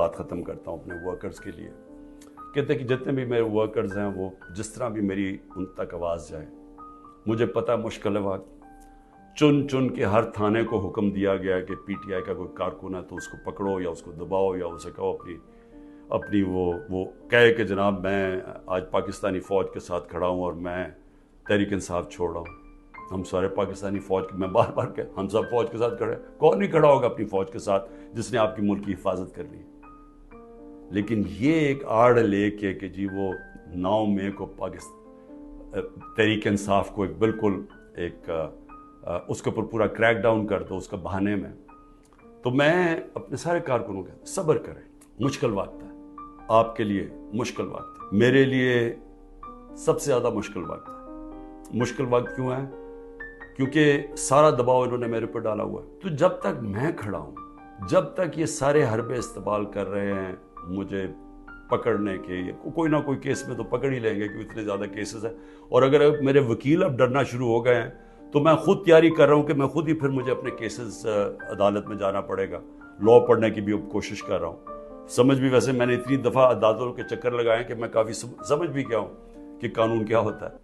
बात ख़त्म करता हूँ अपने वर्कर्स के लिए। कहते हैं कि जितने भी मेरे वर्कर्स हैं वो जिस तरह भी मेरी उन तक आवाज़ जाए। मुझे पता मुश्किल है वक्त, चुन चुन के हर थाने को हुक्म दिया गया कि पीटीआई का कोई कारकुन है तो उसको पकड़ो या उसको दबाओ या उसे कहो अपनी वो कहे कि जनाब मैं आज पाकिस्तानी फ़ौज के साथ खड़ा हूँ और मैं तहरीक इंसाफ छोड़ रहा हूँ। हम सारे पाकिस्तानी फ़ौज के, मैं बार बार कह, हम सब फ़ौज के साथ खड़े। कौन नहीं खड़ा होगा अपनी फ़ौज के साथ जिसने आपकी मुल्क की हिफाजत करनी है। लेकिन ये एक आड़ लेके कि जी वो 9 मई को पाकिस्तान तहरीक इंसाफ को एक बिल्कुल एक उसके ऊपर पूरा क्रैक डाउन कर दो उसका बहाने में, तो मैं अपने सारे कारकुनों के सब्र करें, मुश्किल वक्त है आपके लिए, मुश्किल वक्त है मेरे लिए, सबसे ज़्यादा मुश्किल वक्त है। मुश्किल वक्त क्यों है? क्योंकि सारा दबाव इन्होंने मेरे ऊपर डाला हुआ है। तो जब तक मैं खड़ा हूँ, जब तक ये सारे हरबे इस्तेमाल कर रहे हैं मुझे पकड़ने के, कोई ना कोई केस में तो पकड़ ही लेंगे क्योंकि इतने ज़्यादा केसेस हैं। और अगर मेरे वकील अब डरना शुरू हो गए हैं तो मैं खुद तैयारी कर रहा हूँ कि मैं खुद ही फिर मुझे अपने केसेस अदालत में जाना पड़ेगा। लॉ पढ़ने की भी कोशिश कर रहा हूँ। समझ भी, वैसे मैंने इतनी दफ़ा अदालतों के चक्कर लगाए कि मैं काफ़ी समझ भी गया हूँ कि कानून क्या होता है।